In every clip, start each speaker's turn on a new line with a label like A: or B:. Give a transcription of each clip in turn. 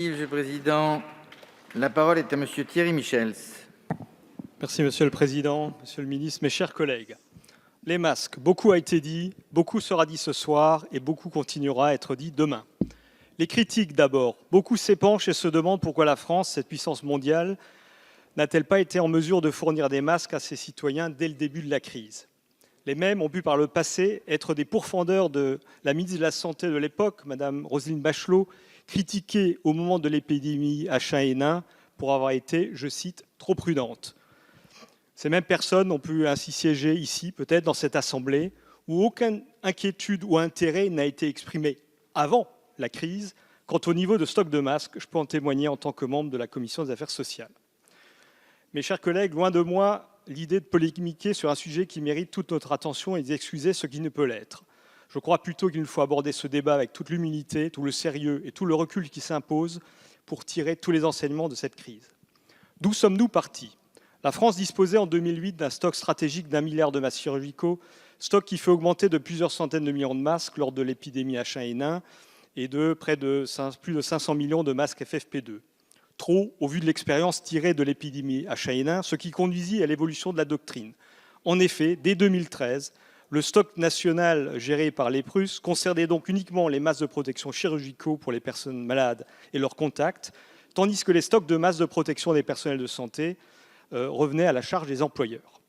A: Monsieur le Président, la parole est à Monsieur Thierry Michels.
B: Merci Monsieur le Président, Monsieur le Ministre, mes chers collègues. Les masques, beaucoup a été dit, beaucoup sera dit ce soir et beaucoup continuera à être dit demain. Les critiques d'abord. Beaucoup s'épanchent et se demandent pourquoi la France, cette puissance mondiale, n'a-t-elle pas été en mesure de fournir des masques à ses citoyens dès le début de la crise. Les mêmes ont pu par le passé être des pourfendeurs de la ministre de la Santé de l'époque, Madame Roselyne Bachelot, critiquée au moment de l'épidémie H1N1 pour avoir été, je cite, trop prudente. Ces mêmes personnes ont pu ainsi siéger ici, peut-être dans cette assemblée, où aucune inquiétude ou intérêt n'a été exprimé avant la crise. Quant au niveau de stock de masques, je peux en témoigner en tant que membre de la Commission des affaires sociales. Mes chers collègues, loin de moi l'idée de polémiquer sur un sujet qui mérite toute notre attention et d'excuser ce qui ne peut l'être. Je crois plutôt qu'il nous faut aborder ce débat avec toute l'humilité, tout le sérieux et tout le recul qui s'impose pour tirer tous les enseignements de cette crise. D'où sommes-nous partis ? La France disposait en 2008 d'un stock stratégique d'1 milliard de masques chirurgicaux, stock qui fait augmenter de plusieurs centaines de millions de masques lors de l'épidémie H1N1 et de plus de 500 millions de masques FFP2. Trop, au vu de l'expérience tirée de l'épidémie H1N1, ce qui conduisit à l'évolution de la doctrine. En effet, dès 2013, le stock national géré par les Prus concernait donc uniquement les masques de protection chirurgicaux pour les personnes malades et leurs contacts, tandis que les stocks de masques de protection des personnels de santé revenaient à la charge des employeurs.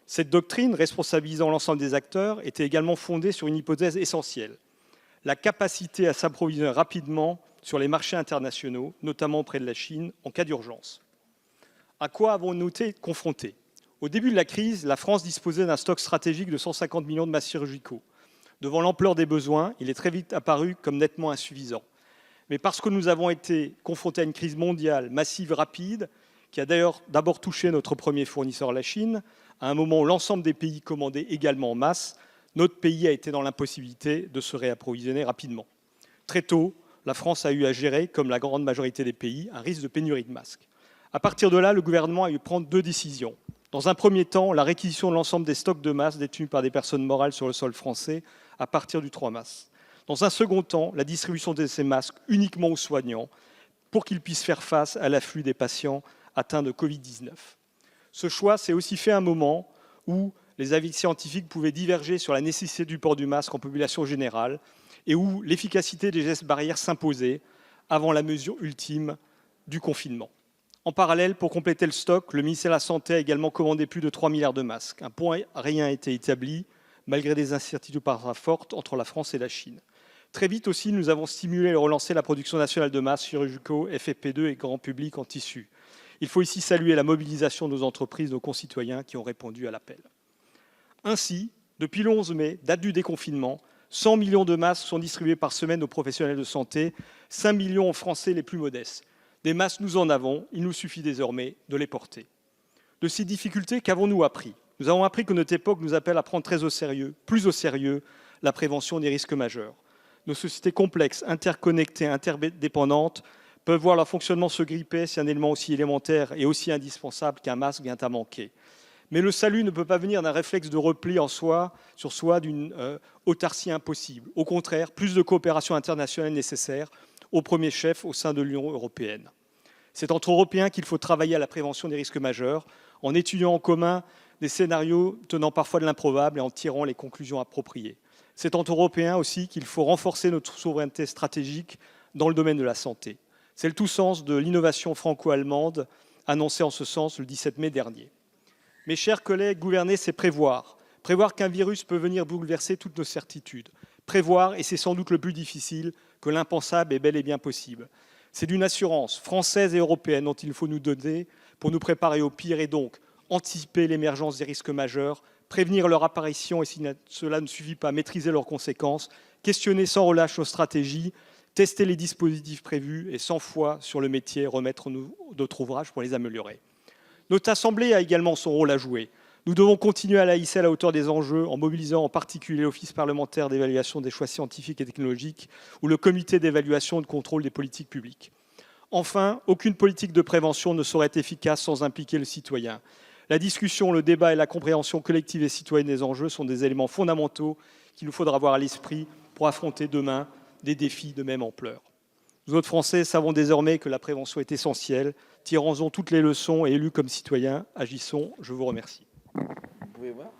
B: Cette doctrine, responsabilisant l'ensemble des acteurs, était également fondée sur une hypothèse essentielle, la capacité à s'approvisionner rapidement sur les marchés internationaux, notamment auprès de la Chine, en cas d'urgence. À quoi avons-nous été confrontés ? Au début de la crise, la France disposait d'un stock stratégique de 150 millions de masques chirurgicaux. Devant l'ampleur des besoins, il est très vite apparu comme nettement insuffisant. Mais parce que nous avons été confrontés à une crise mondiale massive, rapide, qui a d'ailleurs d'abord touché notre premier fournisseur, la Chine, à un moment où l'ensemble des pays commandaient également en masse, notre pays a été dans l'impossibilité de se réapprovisionner rapidement. Très tôt, la France a eu à gérer, comme la grande majorité des pays, un risque de pénurie de masques. À partir de là, le gouvernement a eu à prendre deux décisions. Dans un premier temps, la réquisition de l'ensemble des stocks de masques détenus par des personnes morales sur le sol français à partir du 3 mars. Dans un second temps, la distribution de ces masques uniquement aux soignants pour qu'ils puissent faire face à l'afflux des patients atteints de Covid-19. Ce choix s'est aussi fait à un moment où les avis scientifiques pouvaient diverger sur la nécessité du port du masque en population générale et où l'efficacité des gestes barrières s'imposait avant la mesure ultime du confinement. En parallèle, pour compléter le stock, le ministère de la Santé a également commandé plus de 3 milliards de masques. Un point rien n'a été établi, malgré des incertitudes parfois fortes entre la France et la Chine. Très vite aussi, nous avons stimulé et relancé la production nationale de masques chirurgicaux, FFP2 et grand public en tissu. Il faut ici saluer la mobilisation de nos entreprises, nos concitoyens qui ont répondu à l'appel. Ainsi, depuis le 11 mai, date du déconfinement, 100 millions de masques sont distribués par semaine aux professionnels de santé, 5 millions aux Français les plus modestes. Des masques, nous en avons, il nous suffit désormais de les porter. De ces difficultés, qu'avons-nous appris ? Nous avons appris que notre époque nous appelle à prendre très au sérieux, plus au sérieux, la prévention des risques majeurs. Nos sociétés complexes, interconnectées, interdépendantes, peuvent voir leur fonctionnement se gripper si un élément aussi élémentaire et aussi indispensable qu'un masque vient à manquer. Mais le salut ne peut pas venir d'un réflexe de repli sur soi, d'une autarcie impossible. Au contraire, plus de coopération internationale est nécessaire, au premier chef au sein de l'Union européenne. C'est entre Européens qu'il faut travailler à la prévention des risques majeurs, en étudiant en commun des scénarios tenant parfois de l'improbable et en tirant les conclusions appropriées. C'est entre Européens aussi qu'il faut renforcer notre souveraineté stratégique dans le domaine de la santé. C'est le tout sens de l'innovation franco-allemande annoncée en ce sens le 17 mai dernier. Mes chers collègues, gouverner, c'est prévoir. Prévoir qu'un virus peut venir bouleverser toutes nos certitudes. Prévoir, et c'est sans doute le plus difficile, que l'impensable est bel et bien possible. C'est d'une assurance française et européenne dont il faut nous donner pour nous préparer au pire et donc anticiper l'émergence des risques majeurs, prévenir leur apparition et si cela ne suffit pas, maîtriser leurs conséquences, questionner sans relâche nos stratégies, tester les dispositifs prévus et 100 fois sur le métier remettre notre ouvrage pour les améliorer. Notre Assemblée a également son rôle à jouer. Nous devons continuer à la hisser à la hauteur des enjeux en mobilisant en particulier l'Office parlementaire d'évaluation des choix scientifiques et technologiques ou le Comité d'évaluation et de contrôle des politiques publiques. Enfin, aucune politique de prévention ne saurait être efficace sans impliquer le citoyen. La discussion, le débat et la compréhension collective et citoyenne des enjeux sont des éléments fondamentaux qu'il nous faudra avoir à l'esprit pour affronter demain des défis de même ampleur. Nous autres Français savons désormais que la prévention est essentielle. Tirons-en toutes les leçons et élus comme citoyens, agissons. Je vous remercie.
A: Vous pouvez voir.